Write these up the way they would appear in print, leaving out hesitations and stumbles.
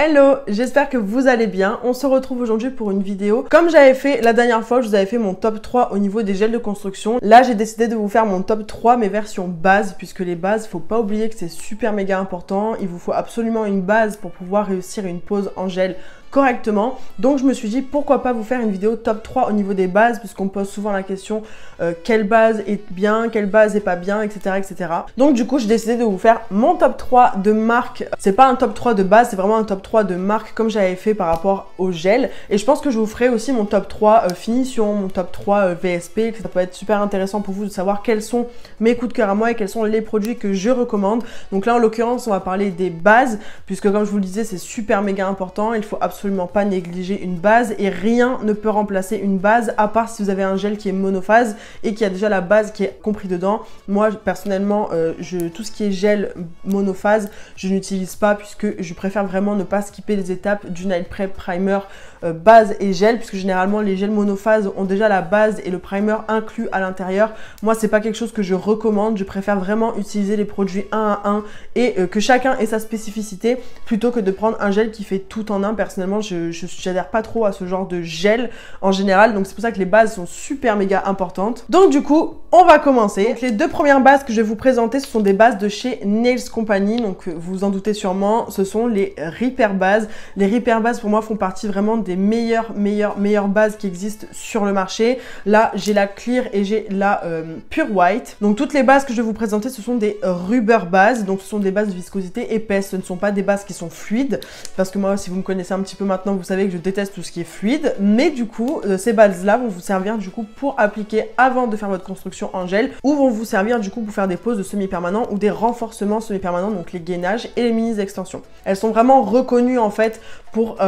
Hello, j'espère que vous allez bien. On se retrouve aujourd'hui pour une vidéo. Comme j'avais fait la dernière fois, je vous avais fait mon top 3 au niveau des gels de construction. Là, j'ai décidé de vous faire mon top 3, mes versions base, puisque les bases, faut pas oublier que c'est super méga important. Il vous faut absolument une base pour pouvoir réussir une pose en gel correctement. Donc je me suis dit pourquoi pas vous faire une vidéo top 3 au niveau des bases, puisqu'on me pose souvent la question quelle base est bien, quelle base est pas bien, etc. etc. Donc du coup j'ai décidé de vous faire mon top 3 de marque. C'est pas un top 3 de base, c'est vraiment un top 3 de marque comme j'avais fait par rapport au gel. Et je pense que je vous ferai aussi mon top 3 finition, mon top 3 VSP, que ça peut être super intéressant pour vous de savoir quels sont mes coups de cœur à moi et quels sont les produits que je recommande. Donc là en l'occurrence on va parler des bases, puisque comme je vous le disais c'est super méga important, il faut absolument pas négliger une base et rien ne peut remplacer une base à part si vous avez un gel qui est monophase et qui a déjà la base qui est compris dedans. Moi personnellement tout ce qui est gel monophase je n'utilise pas, puisque je préfère vraiment ne pas skipper les étapes du night prep, primer, base et gel, puisque généralement les gels monophase ont déjà la base et le primer inclus à l'intérieur. Moi c'est pas quelque chose que je recommande, je préfère vraiment utiliser les produits un à un et que chacun ait sa spécificité plutôt que de prendre un gel qui fait tout en un. Personnellement j'adhère pas trop à ce genre de gel en général, donc c'est pour ça que les bases sont super méga importantes. Donc du coup on va commencer. Donc, les deux premières bases que je vais vous présenter, ce sont des bases de chez Nails Company, donc vous vous en doutez sûrement, ce sont les Repair bases. Les Repair bases pour moi font partie vraiment des meilleures bases qui existent sur le marché. Là j'ai la Clear et j'ai la Pure White. Donc toutes les bases que je vais vous présenter ce sont des rubber bases, donc ce sont des bases de viscosité épaisse, ce ne sont pas des bases qui sont fluides, parce que moi si vous me connaissez un petit peu maintenant, vous savez que je déteste tout ce qui est fluide, mais du coup ces bases là vont vous servir du coup pour appliquer avant de faire votre construction en gel, ou vont vous servir du coup pour faire des poses de semi-permanent ou des renforcements semi-permanents, donc les gainages et les mini extensions. Elles sont vraiment reconnues en fait pour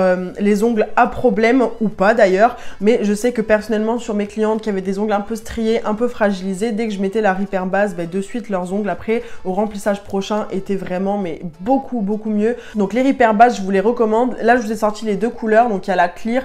les ongles à problème ou pas d'ailleurs, mais je sais que personnellement sur mes clientes qui avaient des ongles un peu striés, un peu fragilisés, dès que je mettais la Repair base, de suite leurs ongles après au remplissage prochain étaient vraiment mais beaucoup mieux. Donc les Repair bases je vous les recommande. Là je vous ai sorti les deux couleurs, donc il y a la Clear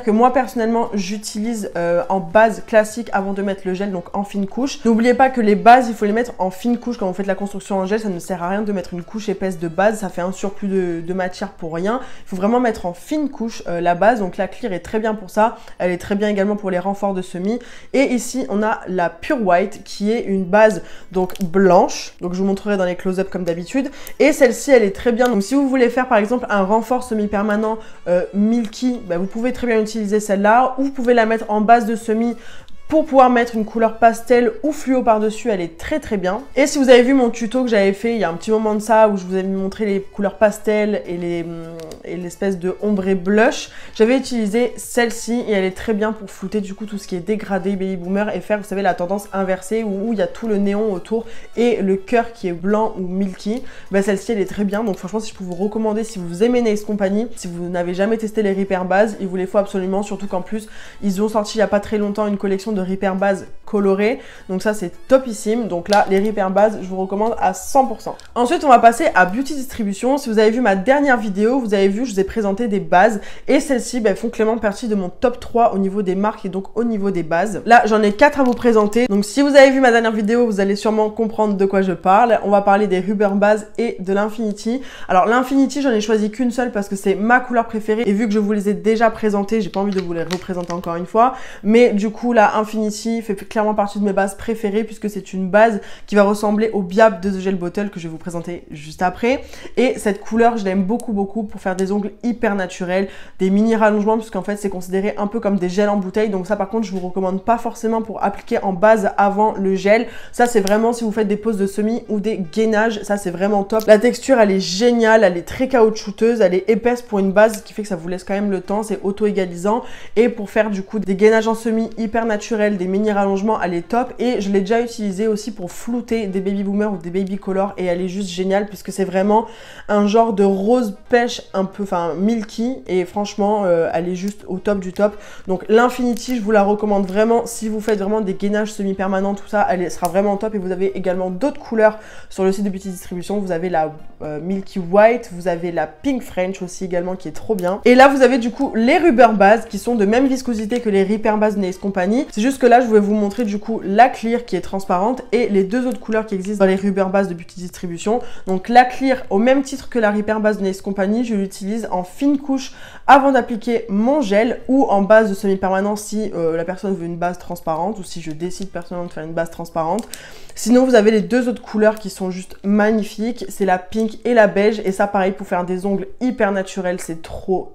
que moi personnellement j'utilise en base classique avant de mettre le gel, donc en fine couche. N'oubliez pas que les bases il faut les mettre en fine couche quand vous faites la construction en gel, ça ne sert à rien de mettre une couche épaisse de base, ça fait un surplus de matière pour rien. Il faut vraiment mettre en fine couche la base, donc la Clear est très bien pour ça, elle est très bien également pour les renforts de semis. Et ici on a la Pure White qui est une base donc blanche, donc je vous montrerai dans les close-up comme d'habitude, et celle-ci elle est très bien, donc si vous voulez faire par exemple un renfort semi-permanent milky, vous pouvez très bien utiliser celle-là, ou vous pouvez la mettre en base de semis pour pouvoir mettre une couleur pastel ou fluo par-dessus, elle est très bien. Et si vous avez vu mon tuto que j'avais fait il y a un petit moment de ça, où je vous avais montré les couleurs pastel et l'espèce de ombré blush, j'avais utilisé celle-ci et elle est très bien pour flouter du coup tout ce qui est dégradé baby boomer et faire, vous savez, la tendance inversée où il y a tout le néon autour et le cœur qui est blanc ou milky. Celle-ci elle est très bien, donc franchement si je peux vous recommander, si vous aimez Nails Company, si vous n'avez jamais testé les Repair bases, il vous les faut absolument, surtout qu'en plus ils ont sorti il n'y a pas très longtemps une collection de Repair base colorée, donc ça c'est topissime. Donc là les Repair bases je vous recommande à 100%. Ensuite on va passer à Beauty Distribution. Si vous avez vu ma dernière vidéo, vous avez vu je vous ai présenté des bases et celles-ci font clairement partie de mon top 3 au niveau des marques et donc au niveau des bases. Là j'en ai 4 à vous présenter, donc si vous avez vu ma dernière vidéo vous allez sûrement comprendre de quoi je parle. On va parler des rubber bases et de l'Infinity. Alors l'Infinity j'en ai choisi qu'une seule parce que c'est ma couleur préférée et vu que je vous les ai déjà présentées, j'ai pas envie de vous les représenter encore une fois, mais du coup la Infinity fait clairement partie de mes bases préférées, puisque c'est une base qui va ressembler au Biab de The Gel Bottle que je vais vous présenter juste après. Et cette couleur je l'aime beaucoup pour faire des ongles hyper naturels, des mini rallongements, puisqu'en fait c'est considéré un peu comme des gels en bouteille. Donc ça par contre je vous recommande pas forcément pour appliquer en base avant le gel. Ça c'est vraiment si vous faites des poses de semis ou des gainages, ça c'est vraiment top. La texture elle est géniale, elle est très caoutchouteuse, elle est épaisse pour une base, ce qui fait que ça vous laisse quand même le temps, c'est auto-égalisant. Et pour faire du coup des gainages en semis hyper naturels, des mini rallongements, elle est top. Et je l'ai déjà utilisée aussi pour flouter des baby boomers ou des baby color et elle est juste géniale, puisque c'est vraiment un genre de rose pêche un peu, milky, et franchement elle est juste au top du top. Donc l'Infinity je vous la recommande vraiment si vous faites vraiment des gainages semi-permanents, tout ça, elle sera vraiment top. Et vous avez également d'autres couleurs sur le site de Beauty Distribution, vous avez la Milky White, vous avez la Pink French aussi également qui est trop bien. Et là vous avez du coup les rubber bases qui sont de même viscosité que les Repair bases Nails Company. C'est juste que là je vais vous montrer du coup la Clear qui est transparente et les deux autres couleurs qui existent dans les rubber bases de Beauty Distribution. Donc la Clear, au même titre que la Repair base de Nails Company, je l'utilise j'utilise en fine couche avant d'appliquer mon gel ou en base de semi-permanent si la personne veut une base transparente ou si je décide personnellement de faire une base transparente. Sinon, vous avez les deux autres couleurs qui sont juste magnifiques. C'est la pink et la beige. Et ça, pareil, pour faire des ongles hyper naturels, c'est trop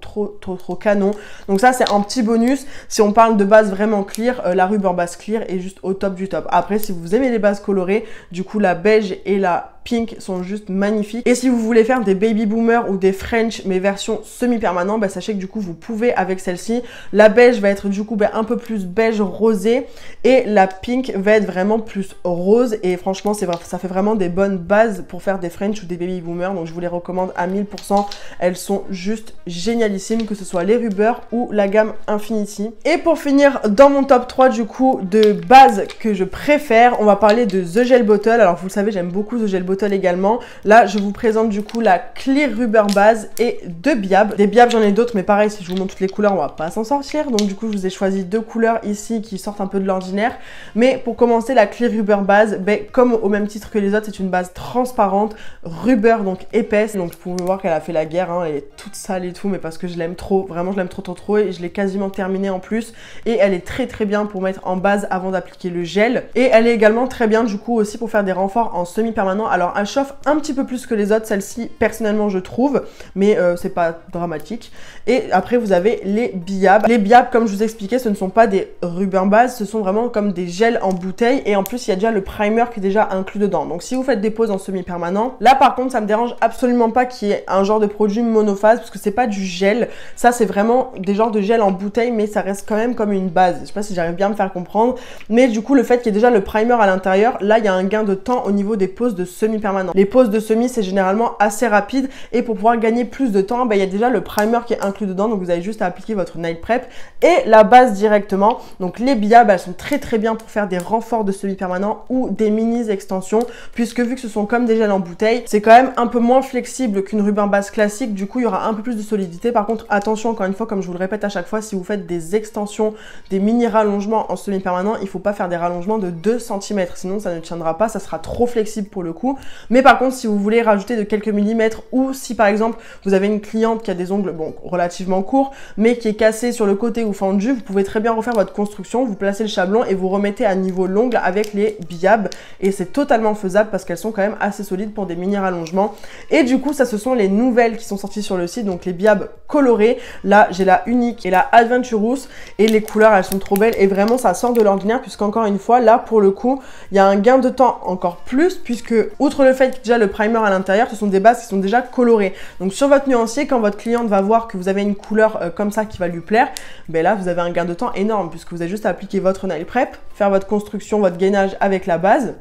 canon. Donc ça, c'est un petit bonus. Si on parle de base vraiment clear, la Rubber Base Clear est juste au top du top. Après, si vous aimez les bases colorées, du coup, la beige et la pink sont juste magnifiques. Et si vous voulez faire des baby boomers ou des French, mais version semi-permanent, bah, sachez que du coup, vous pouvez avec celle-ci. La beige va être du coup un peu plus beige rosé et la pink va être vraiment plus rose. Et franchement, ça fait vraiment des bonnes bases pour faire des French ou des baby boomers. Donc, je vous les recommande à 1000%. Elles sont juste génialissimes, que ce soit les Rubber ou la gamme Infinity. Et pour finir, dans mon top 3 du coup de bases que je préfère, on va parler de The Gel Bottle. Alors, vous le savez, j'aime beaucoup The Gel Bottle également. Là, je vous présente du coup la Clear Rubber Base et deux Biab. Des Biab, j'en ai d'autres, mais pareil, si je vous montre toutes les couleurs, on va pas s'en sortir. Donc, du coup, je vous ai choisi deux couleurs ici qui sortent un peu de l'ordinaire. Mais pour commencer, la Clear Rubber Base, comme au même titre que les autres, c'est une base transparente, rubber, donc épaisse. Donc, vous pouvez voir qu'elle a fait la guerre, hein, elle est toute sale et tout, mais parce que je l'aime trop, vraiment, je l'aime trop et je l'ai quasiment terminée en plus. Et elle est très bien pour mettre en base avant d'appliquer le gel. Et elle est également très bien, du coup, aussi pour faire des renforts en semi-permanent. Alors, elle chauffe un petit peu plus que les autres, celle-ci, personnellement, je trouve, mais c'est pas dramatique. Et après, vous avez les Biab. Les Biab, comme je vous expliquais, ce ne sont pas des rubber bases, ce sont vraiment comme des gels en bouteille. Et en plus, il y a déjà le primer qui est déjà inclus dedans. Donc, si vous faites des poses en semi-permanent, là, par contre, ça me dérange absolument pas qu'il y ait un genre de produit monophase, parce que c'est pas du gel. Ça, c'est vraiment des genres de gel en bouteille, mais ça reste quand même comme une base. Je sais pas si j'arrive bien à me faire comprendre. Mais du coup, le fait qu'il y ait déjà le primer à l'intérieur, là, il y a un gain de temps au niveau des poses de semi-permanent. Les poses de semi, c'est généralement assez rapide et pour pouvoir gagner plus de temps, il y a déjà le primer qui est inclus dedans, donc vous avez juste à appliquer votre nail prep et la base directement. Donc les Biab, elles sont très bien pour faire des renforts de semi-permanent ou des mini extensions, puisque vu que ce sont comme des gels en bouteille, c'est quand même un peu moins flexible qu'une rubber base classique, du coup il y aura un peu plus de solidité. Par contre, attention, encore une fois, comme je vous le répète à chaque fois, si vous faites des extensions, des mini rallongements en semi-permanent, il faut pas faire des rallongements de 2 cm, sinon ça ne tiendra pas, ça sera trop flexible pour le coup. Mais par contre, si vous voulez rajouter de quelques millimètres ou si par exemple vous avez une cliente qui a des ongles relativement courts mais qui est cassée sur le côté ou fendu, vous pouvez très bien refaire votre construction, vous placez le chablon et vous remettez à niveau l'ongle avec les Biab et c'est totalement faisable parce qu'elles sont quand même assez solides pour des mini rallongements. Et du coup, ça, ce sont les nouvelles qui sont sorties sur le site, donc les Biab colorées. Là, j'ai la Unique et la Adventurous et les couleurs, elles sont trop belles et vraiment ça sort de l'ordinaire puisqu'encore une fois, là pour le coup, il y a un gain de temps encore plus puisque outre le fait que déjà le primer à l'intérieur, ce sont des bases qui sont déjà colorées. Donc sur votre nuancier, quand votre cliente va voir que vous avez une couleur comme ça qui va lui plaire, ben là vous avez un gain de temps énorme puisque vous avez juste à appliquer votre nail prep, faire votre construction, votre gainage avec la base,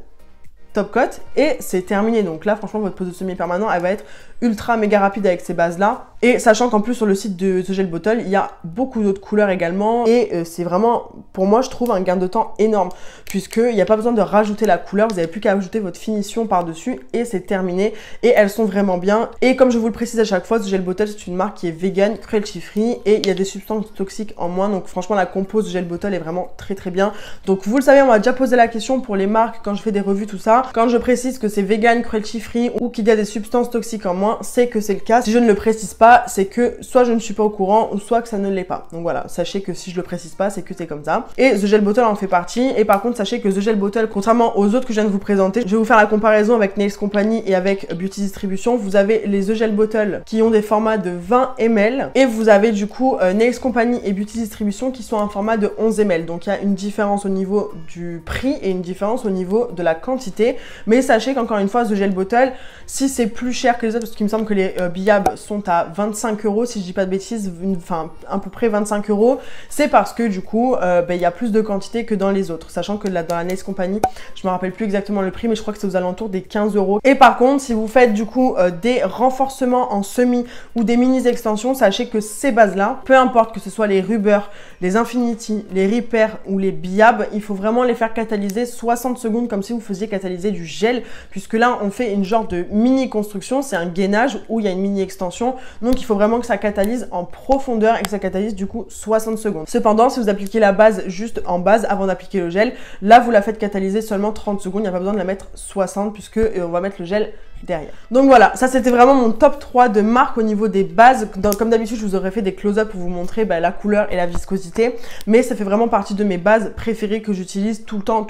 top coat et c'est terminé. Donc là franchement votre pose de semi-permanent elle va être ultra méga rapide avec ces bases là. Et sachant qu'en plus sur le site de The Gel Bottle, il y a beaucoup d'autres couleurs également et c'est vraiment, pour moi je trouve, un gain de temps énorme puisqu'il n'y a pas besoin de rajouter la couleur, vous n'avez plus qu'à ajouter votre finition par-dessus et c'est terminé et elles sont vraiment bien. Et comme je vous le précise à chaque fois, The Gel Bottle c'est une marque qui est vegan, cruelty free et il y a des substances toxiques en moins, donc franchement la compo The Gel Bottle est vraiment très bien. Donc vous le savez, on m'a déjà posé la question pour les marques quand je fais des revues tout ça, quand je précise que c'est vegan, cruelty free ou qu'il y a des substances toxiques en moins, c'est que c'est le cas. Si je ne le précise pas, c'est que soit je ne suis pas au courant ou soit que ça ne l'est pas. Donc voilà, sachez que si je le précise pas, c'est que c'est comme ça. Et The Gel Bottle en fait partie. Et par contre, sachez que The Gel Bottle, contrairement aux autres que je viens de vous présenter, je vais vous faire la comparaison avec Nails Company et avec Beauty Distribution. Vous avez les The Gel Bottle qui ont des formats de 20 ml et vous avez du coup Nails Company et Beauty Distribution qui sont un format de 11 ml. Donc il y a une différence au niveau du prix et une différence au niveau de la quantité. Mais sachez qu'encore une fois, The Gel Bottle, si c'est plus cher que les autres, parce qu'il me semble que les Biab sont à 25 € si je dis pas de bêtises, enfin à peu près 25 €, c'est parce que du coup il y a plus de quantité que dans les autres, sachant que là, dans la Nails Company, je me rappelle plus exactement le prix, mais je crois que c'est aux alentours des 15 €. Et par contre, si vous faites du coup des renforcements en semi ou des mini extensions, sachez que ces bases là, peu importe que ce soit les Rubber, les Infinity, les Repair ou les Biab, il faut vraiment les faire catalyser 60 secondes comme si vous faisiez catalyser du gel, puisque là on fait une genre de mini construction, c'est un gainage où il y a une mini extension. Donc Donc il faut vraiment que ça catalyse en profondeur et que ça catalyse du coup 60 secondes. Cependant, si vous appliquez la base juste en base avant d'appliquer le gel, là vous la faites catalyser seulement 30 secondes, il n'y a pas besoin de la mettre 60 puisque on va mettre le gel derrière. Donc voilà, ça c'était vraiment mon top 3 de marque au niveau des bases. Comme d'habitude, je vous aurais fait des close-up pour vous montrer la couleur et la viscosité, mais ça fait vraiment partie de mes bases préférées que j'utilise tout le temps.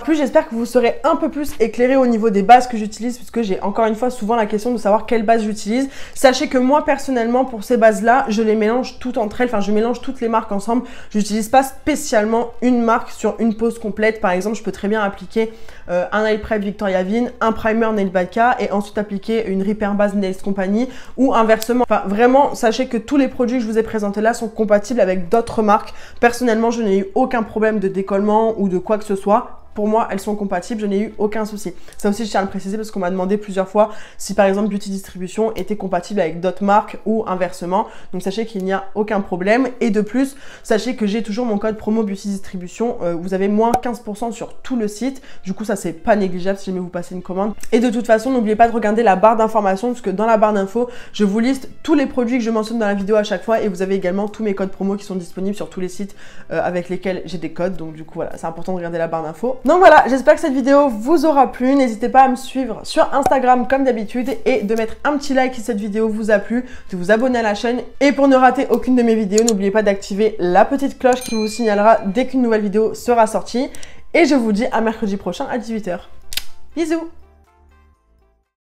Puis j'espère que vous serez un peu plus éclairé au niveau des bases que j'utilise, puisque j'ai encore une fois souvent la question de savoir quelle base j'utilise. Sachez que moi personnellement pour ces bases là, je les mélange toutes entre elles, enfin je mélange toutes les marques ensemble. J'utilise pas spécialement une marque sur une pose complète. Par exemple, je peux très bien appliquer un Nail Prep Victoria Vin, un primer Nail Baka et ensuite appliquer une Repair base Nails Company ou inversement. Enfin vraiment, sachez que tous les produits que je vous ai présentés là sont compatibles avec d'autres marques. Personnellement, je n'ai eu aucun problème de décollement ou de quoi que ce soit. Pour moi, elles sont compatibles, je n'ai eu aucun souci. Ça aussi, je tiens à le préciser parce qu'on m'a demandé plusieurs fois si par exemple Beauty Distribution était compatible avec d'autres marques ou inversement. Donc sachez qu'il n'y a aucun problème. Et de plus, sachez que j'ai toujours mon code promo Beauty Distribution. Vous avez moins 15% sur tout le site. Du coup, ça c'est pas négligeable si jamais vous passez une commande. Et de toute façon, n'oubliez pas de regarder la barre d'informations parce que dans la barre d'infos, je vous liste tous les produits que je mentionne dans la vidéo à chaque fois et vous avez également tous mes codes promo qui sont disponibles sur tous les sites avec lesquels j'ai des codes. Donc du coup, voilà, c'est important de regarder la barre d'infos. Donc voilà, j'espère que cette vidéo vous aura plu. N'hésitez pas à me suivre sur Instagram comme d'habitude et de mettre un petit like si cette vidéo vous a plu, de vous abonner à la chaîne. Et pour ne rater aucune de mes vidéos, n'oubliez pas d'activer la petite cloche qui vous signalera dès qu'une nouvelle vidéo sera sortie. Et je vous dis à mercredi prochain à 18 h. Bisous!